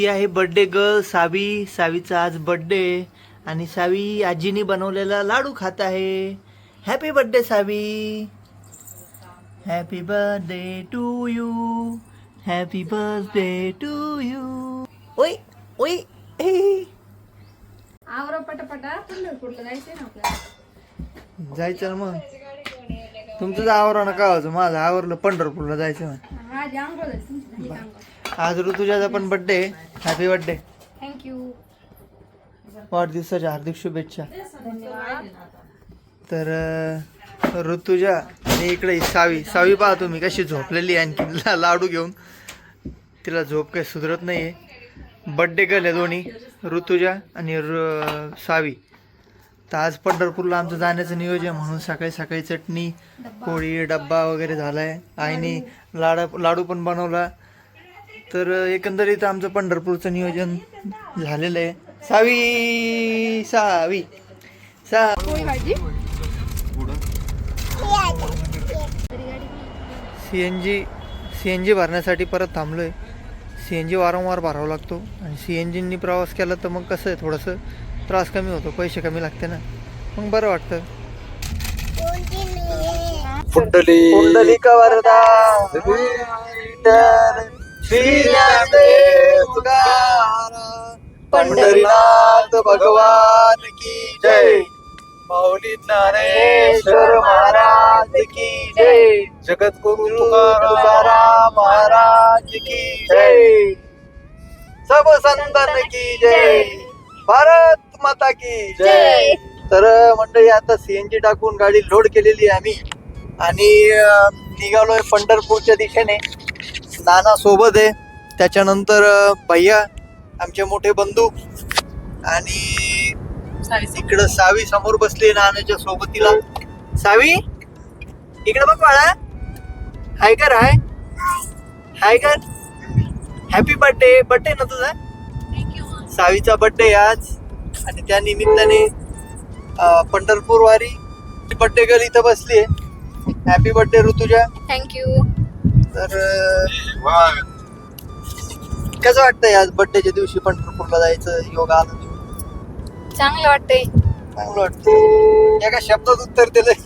ही आहे birthday girl सावी. सावीचा आज birthday आणि सावी आजीनी बनवलेला लाडू खात आहे. Happy birthday Savi. Happy birthday to you. Happy birthday to you. ओय ओय आवरा पटापटा पंढरपूरला जायचंय ना आपल्याला. जायचं ना मग. तुमचं आवरा ना का माझं आवरलं पंढरपूरला जायचं मग. माझी आंघोळ झाली, तुमची झाली का आंघोळ? आज ऋतुजाचा पण बर्थडे. Happy birthday. थँक्यू. वाढदिवसाच्या हार्दिक शुभेच्छा. धन्यवाद. तर ऋतुजा आणि इकडे सावी. सावी पहा तुम्ही कशी झोपलेली आहे आणखी लाडू घेऊन. तिला झोप काही सुधरत नाही आहे. बड्डे गर्ल आहे दोन्ही, ऋतुजा आणि सावी. तर आज पंढरपूरला आमचं जाण्याचं नियोजन म्हणून सकाळी सकाळी चटणी पोळी डब्बा वगैरे झाला आहे. आईने लाडू पण बनवला. तर एकंदरीत आमचं पंढरपूरचं नियोजन झालेलं आहे. सावी सावी पोळी भाजी. CNG भरण्यासाठी परत थांबलो आहे. CNG वारंवार भरावा लागतो आणि CNGनी प्रवास केला तर मग कसं आहे थोडंसं त्रास कमी होतो, पैसे कमी लागते ना, मग बरं वाटतं. पुंडलिका वरदा पंढरीनाथ भगवान की जय. माऊली ज्ञानेश्वर महाराज की जय. जगद्गुरु तुकाराम महाराज की जय. सब संतन की जय. भारत माता की जय. तर मंडळी आता CNG टाकून गाडी लोड केलेली आहे आम्ही आणि निघालोय पंढरपूरच्या दिशेने. नाना सोबत आहे, त्याच्यानंतर भैया आमचे मोठे बंधू आणि इकडं सावी समोर बसली नानाच्या सोबतीला. सावी इकडे बघ बाळा. हाय कर. हाय हाय कर. Happy birthday. बर्थडे ना तुझा. सावीचा बर्थडे आज आणि त्या निमित्ताने पंढरपूर वारी. बर्थडे गर्ल इथं बसली आहे. Happy birthday Rutuja. थँक्यू. तर कसं वाटतंय आज बर्थडेच्या दिवशी पंढरपूरला जायचं योग आला? चांगलं वाटतंय. चांगलं वाटतं. एका शब्दात उत्तर दिलंय.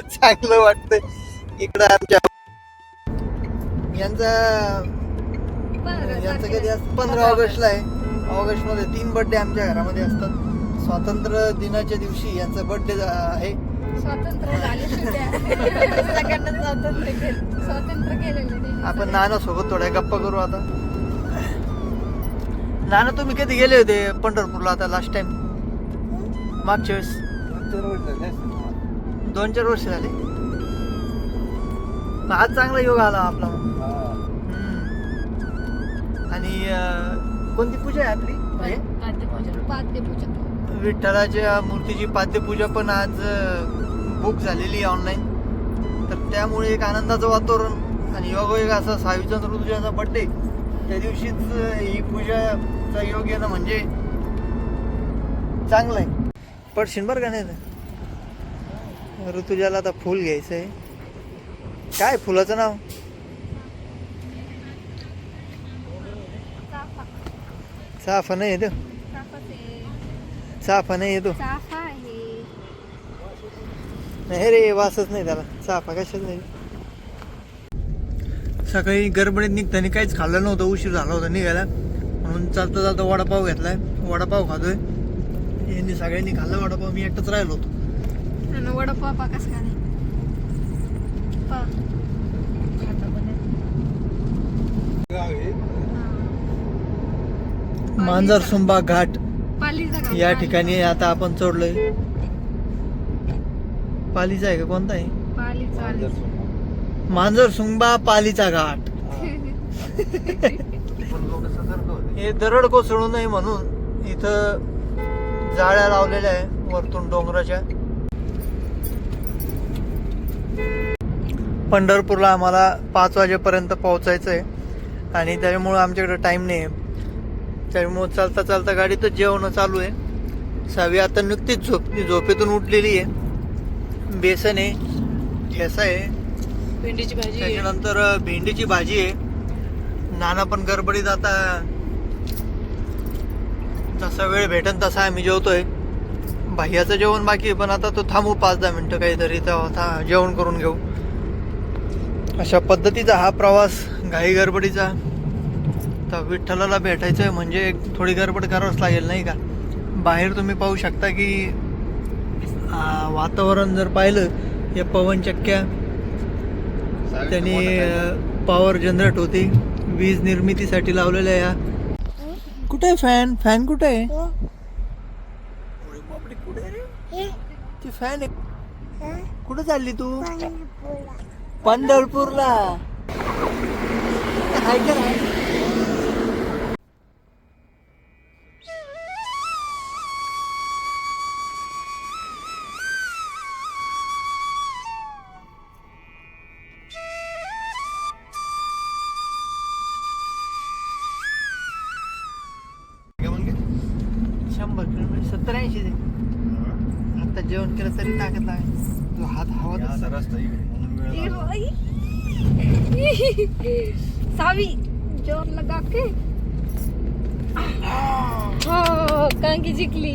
चांगलं वाटतंय. इकडं आमच्या यांचं कधी असतं 15 ऑगस्टला आहे. ऑगस्ट मध्ये 3 बर्थडे आमच्या घरामध्ये असतात. स्वातंत्र्य दिनाच्या दिवशी यांचा बर्थडे आहे. स्वातंत्र्य झाले सगळ्यांना स्वातंत्र्य केलेलं. आपण नाना सोबत थोड्या गप्पा करू आता. नाना तुम्ही कधी गेले होते पंढरपूरला आता लास्ट टाइम? मागच्या वेळेस 2-4 वर्ष झाले. आज चांगला योग आला आपला. आणि कोणती पूजा आहे आपली? पाद्यपूजा. विठ्ठलाच्या मूर्तीची पाद्यपूजा पण आज बुक झालेली आहे ऑनलाईन. तर त्यामुळे एक आनंदाचं वातावरण आणि योगायोग असा सावीचा ऋतुजाचा बर्थडे त्या दिवशीच ही पूजाचा योग येणं म्हणजे चांगलं आहे. पडशीन बरं का नाही. ऋतुजाला आता फुल घ्यायचं आहे. काय फुलाचं नाव? चाफा नाही येतो. चाफा नाही येतो. नाही रे, वासच नाही त्याला. चाफा कशाच नाही. सकाळी गडबडीत निघताना काहीच खाल्लं नव्हतं, उशीर झाला होता निघायला, म्हणून चालता चालता वडापाव घेतलाय. वडापाव खातोय. यांनी सगळ्यांनी खाल्ला वडापाव, मी एकटाच राहिलो होतो. वडापाव पा कसा नाही. मांजरसुंबा घाट या ठिकाणी आता आपण चढलोय. पालीचा आहे का कोणता आहे? मांजरसुंबा पालीचा घाट. हे दरड कोसळू नये म्हणून इथं जाळ्या लावलेल्या आहे वरतून डोंगराच्या. पंढरपूरला आम्हाला 5 वाजेपर्यंत पोहोचायचं आहे आणि त्याच्यामुळं आमच्याकडे टाईम नाही आहे. त्यामुळं चालता चालता गाडीतच जेवण चालू आहे. सावी आता नुकतीच झोपेतून उठलेली आहे. बेसन आहे, ठेसा आहे, भेंडीची भाजी, त्याच्यानंतर भेंडीची भाजी आहे, नाना पण गडबडीत आता जसा वेळ भेटेल तसा आम्ही जेवतोय. भैयाचं जेवण बाकी आहे पण आता तो थांबू 5-10 मिनिटं काहीतरी तेव्हा जेवण करून घेऊ. अशा पद्धतीचा हा प्रवास घाई गडबडीचा. तर विठ्ठलाला भेटायचं आहे म्हणजे थोडी गडबड करावंच लागेल नाही का. बाहेर तुम्ही पाहू शकता की वातावरण जर पाहिलं हे पवनचक्क्या त्यांनी पॉवर जनरेट होते वीज निर्मितीसाठी लावलेल्या. या कुठे आहे फॅन कुठे आहे? कुठे रे ती फॅन आहे? कुठे चालली तू? पंढरपूरला. हाय का नाही? शंभर किलोमीटर 70-80 दे. आता जेवण केलं तरी ताकद लागेल. तो हात हवा सावी जोर लगा के कांगी जिंकली.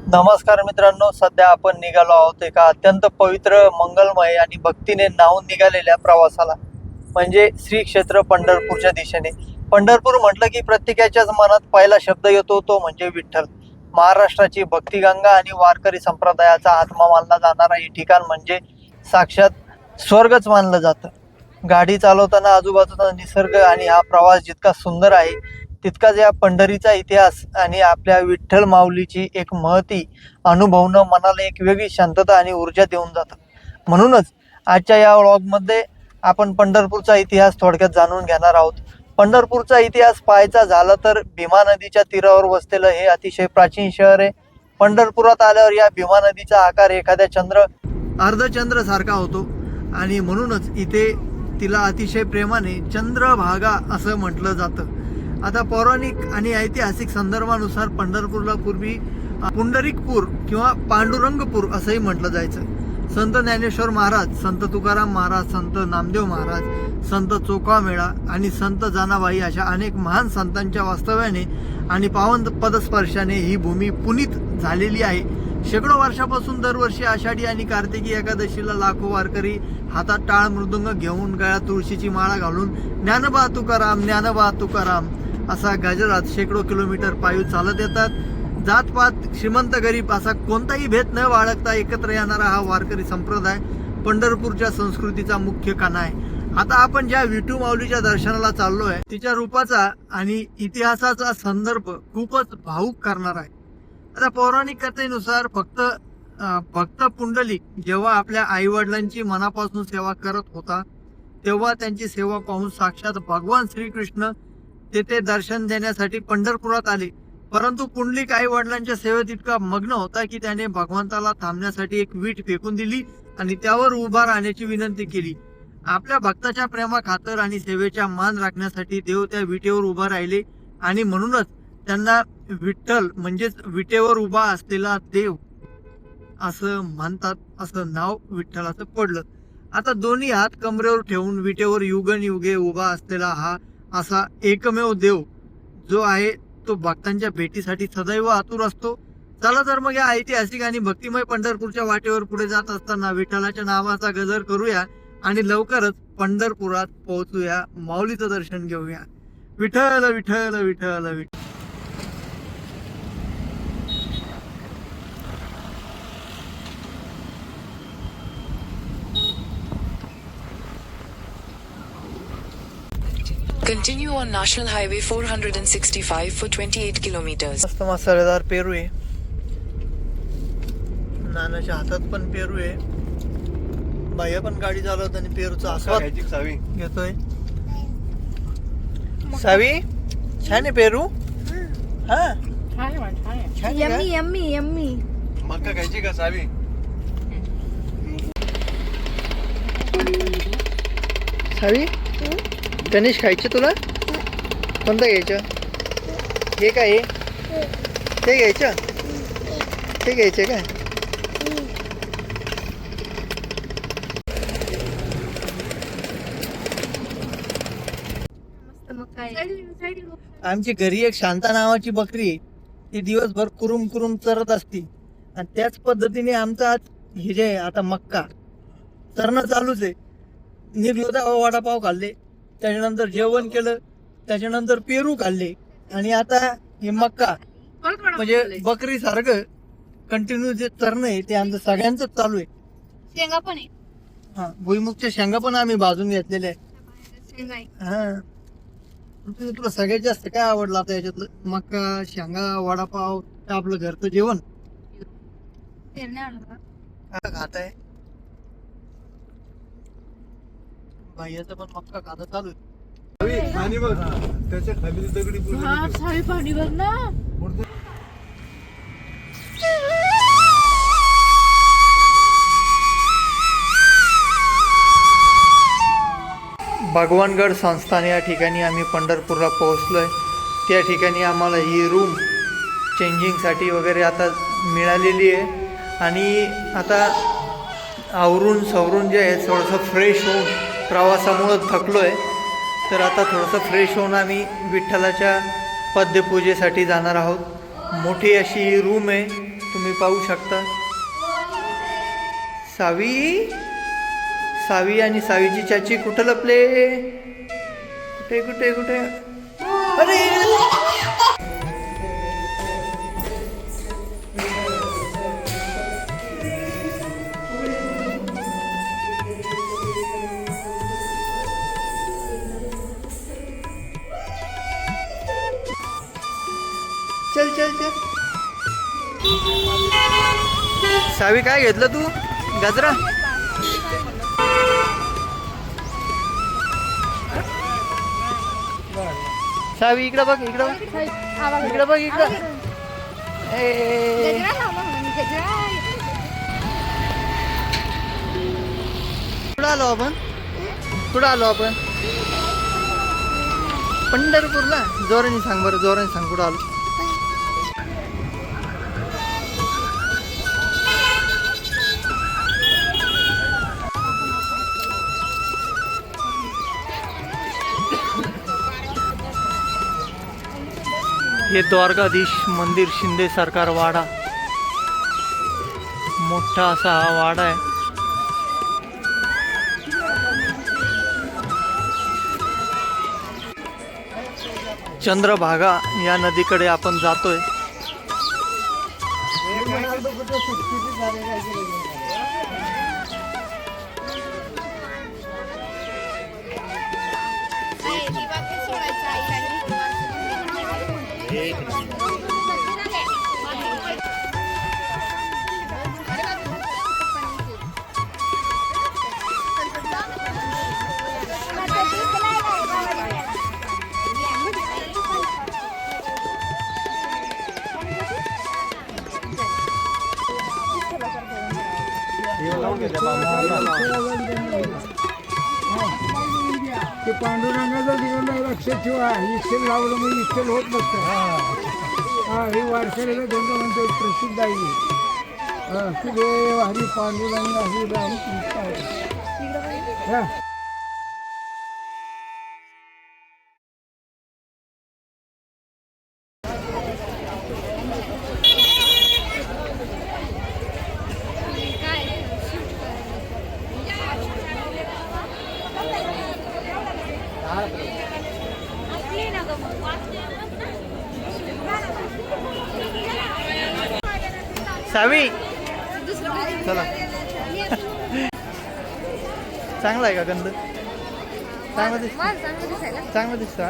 नमस्कार मित्रांनो, सध्या आपण निघालो आहोत एका अत्यंत पवित्र, मंगलमय आणि भक्तीने नाहून निघालेल्या प्रवासाला, म्हणजे श्री क्षेत्र पंढरपूरच्या दिशेने. पंढरपूर म्हटलं की प्रत्येकाच्याच मनात पहिला शब्द येतो तो म्हणजे विठ्ठल. महाराष्ट्राची भक्तिगंगा आणि वारकरी संप्रदायाचा आत्मा मानला जाणारा हे ठिकाण म्हणजे साक्षात स्वर्गच मानलं जातं. गाडी चालवताना आजूबाजूचा निसर्ग आणि हा प्रवास जितका सुंदर आहे तितकाच या पंढरीचा इतिहास आणि आपल्या विठ्ठल माऊलीची एक महती अनुभवणं मनाला एक वेगळी शांतता आणि ऊर्जा देऊन जातं. म्हणूनच आजच्या या व्लॉगमध्ये आपण पंढरपूरचा इतिहास थोडक्यात जाणून घेणार आहोत. पंढरपूरचा इतिहास पाहायचा झाला तर भीमा नदीच्या तीरावर वसलेलं हे अतिशय प्राचीन शहर आहे. पंढरपुरात आल्यावर या भीमा नदीचा आकार एखाद्या अर्धचंद्र सारखा होतो आणि म्हणूनच इथे तिला अतिशय प्रेमाने चंद्रभागा असं म्हटलं जातं. आता पौराणिक आणि ऐतिहासिक संदर्भानुसार पंढरपूरला पूर्वी पुंडरीकपूर किंवा पांडुरंगपूर असंही म्हटलं जायचं. संत ज्ञानेश्वर महाराज, संत तुकाराम महाराज, संत नामदेव महाराज, संत चोखामेळा आणि संत जनाबाई अशा अनेक महान संतांच्या वास्तव्याने आणि पावन पदस्पर्शाने ही भूमी पुनीत झालेली आहे. शेकडो वर्षापासून दरवर्षी आषाढी आणि कार्तिकी एकादशीला लाखो वारकरी हातात टाळ मृदुंग घेऊन गळ्यात तुळशीची माळा घालून ज्ञानोबा तुकाराम, ज्ञानोबा तुकाराम असा गजरात शेकडो किलोमीटर पायी चालत येतात. जातपात, श्रीमंत गरीब असा कोणताही भेद न बाळगता एकत्र येणारा हा वारकरी संप्रदाय पंढरपूरच्या संस्कृतीचा मुख्य कणा आहे. आता आपण ज्या विठू माऊलीच्या दर्शनाला चाललो आहे तिच्या रूपाचा आणि इतिहासाचा संदर्भ खूपच भावुक करणार आहे. आता पौराणिक कथेनुसार भक्त पुंडलिक जेव्हा आपल्या आई वडिलांची मनापासून सेवा करत होता तेव्हा त्यांची सेवा पाहून साक्षात भगवान श्रीकृष्ण तेथे दर्शन देण्यासाठी पंढरपुरात आले. परंतु पुंडलिक आई वडिलांच्या सेवेत इतका मग्न होता की त्याने भगवंताला थांबण्यासाठी एक वीट फेकून दिली आणि त्यावर उभा राहण्याची विनंती केली. आपल्या भक्ताच्या प्रेमाखातर आणि सेवेचा मान राखण्यासाठी देव त्या विटेवर उभा राहिले आणि म्हणूनच त्यांना विठ्ठल म्हणजेच विटेवर उभा असलेला देव असं म्हणतात. असं नाव विठ्ठलाचं पडलं. आता दोन्ही हात कमरेवर ठेवून विटेवर युगनयुगे उभा असलेला हा असा एकमेव देव जो आहे तो भक्तांच्या भेटीसाठी सदैव आतुर असतो. चला तर मग या ऐतिहासिक आणि भक्तिमय पंढरपूरच्या वाटेवर पुढे जात असताना विठ्ठलाच्या नावाचा गजर करूया आणि लवकरच पंढरपुरात पोहोचूया, माऊलीचं दर्शन घेऊया. Vitthal Vitthal Vitthal Vitthal. Continue on National Highway 465 for 28 kilometers. मस्त मसालेदार पेरू आहे. नानाच्या हातात पण पेरू आहे. बाया पण गाडी चालवत आणि पेरूचा आस्वाद घेतोय. सावी छान आहे पेरू. हा छान आहे यम्मी यम्मी यम्मी. मक्का खायची का सावी? सावी गणेश खायचे तुला? कोणतं घ्यायचं? हे काय ते घ्यायचं? ते घ्यायचे काय? आमची घरी एक शांता नावाची बकरी आहे. ती दिवसभर कुरुम कुरुम चरत असते आणि त्याच पद्धतीने आमचा आज हे जे आता मक्का चरणं चालूच आहे. निघलो तर वडापाव खाल्ले, त्याच्यानंतर जेवण केलं, त्याच्यानंतर पेरू खाल्ले आणि आता हे मक्का म्हणजे बकरी सारखं कंटिन्यू जे चरणं आहे ते आमचं सगळ्यांच चालू आहे. शेंगा पण आहे. हा, भुईमुगच्या शेंगा पण आम्ही भाजून घेतलेल्या आहे. शेंगा आहे. हा, तुला सगळ्यात जास्त काय आवडलं आता याच्यातलं? मक्का, शेंगा, वडापाव का आपलं घरचं जेवण? तेल नाही आणलं. काय खात आहे भाईयाचं पण मक्का खातं चालू आहे. आणि बघ त्याच्या खाली दगडी हा सावी पाणी बघ ना. भगवानगड संस्थान या ठिकाणी आम्ही पंढरपूरला पोहोचलोय. त्या ठिकाणी आम्हाला ही रूम चेंजिंगसाठी वगैरे आता मिळालेली आहे आणि आता आवरून सवरून जे आहे थोडंसं फ्रेश होऊन प्रवासामुळं थकलो आहे, तर आता थोडंसं फ्रेश होऊन आम्ही विठ्ठलाच्या पद्यपूजेसाठी जाणार आहोत. मोठी अशी ही रूम आहे, तुम्ही पाहू शकता. सावी आणि सावीची चाची कुठं लपले? कुठे कुठे कुठे? अरे चल चल चल. सावी काय घेतलं तू? गजरा? सावी इकडं बघ, इकडं बघ, इकडं बघ, इकडं. कुठं आलो आपण? कुठं आलो आपण? पंढरपूरला. जोराने सांग बरं, जोराने सांग कुठं आलो? हे द्वारकाधीश मंदिर, शिंदे सरकार वाडा. मोठा असा हा वाडा आहे. चंद्रभागा या नदीकडे आपण जातोय. ते पांडुरंगाचा तिकडं लक्षात ठेवा. इच्छेल लावलं म्हणजे इच्छेल होत नसतं. हा, हे वारकऱ्याला त्यांचं म्हणतो प्रसिद्ध आहे. की देव हरी पांडुरंग हरी राम कृष्ण. सावी चला. चांगला आहे का गंध? चांगला दिसतो, चांगला दिसतो.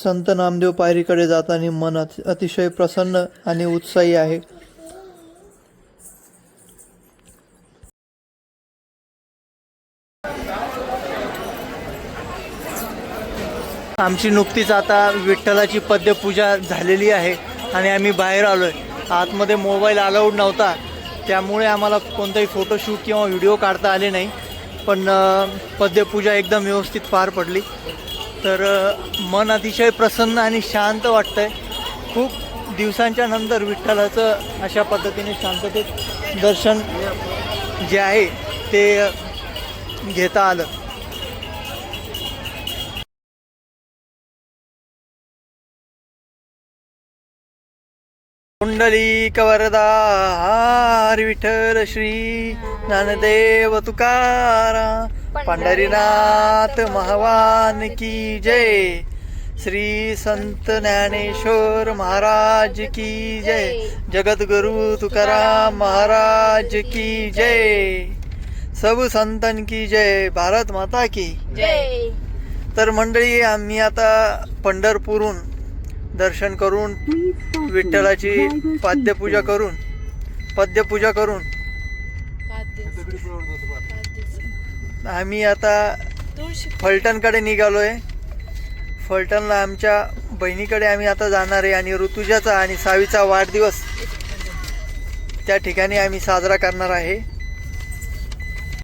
संत नामदेव पायरीकडे जाताना मन अतिशय प्रसन्न आणि उत्साही आहे. आमची नुकतीच आता विठ्ठलाची पद्यपूजा झालेली आहे आणि आम्ही बाहेर आलोय. आतमध्ये मोबाईल अलाउड नव्हता, त्यामुळे आम्हाला कोणताही फोटोशूट किंवा व्हिडिओ काढता आले नाही. पण पद्यपूजा एकदम व्यवस्थित पार पडली. तर मन अतिशय प्रसन्न आणि शांत वाटतंय. खूप दिवसांच्या नंतर विठ्ठलाचं अशा पद्धतीने शांततेत दर्शन जे आहे ते घेता आलं. कुंडलिक वरदा हरी विठ्ठल श्री ज्ञानदेव तुकाराम पंढरीनाथ महावान की जय. श्री संत ज्ञानेश्वर महाराज की जय. जगद्गुरु तुकाराम महाराज की जय. सब संतन की जय. भारत माता की जय. तर मंडळी, आम्ही आता पंढरपूरहून दर्शन करून विठ्ठलाची पद्यपूजा करून आम्ही आता फलटणकडे निघालोय. फलटणला आमच्या बहिणीकडे आम्ही आता जाणार आहे आणि ऋतुजाचा आणि सावीचा वाढदिवस त्या ठिकाणी आम्ही साजरा करणार आहे.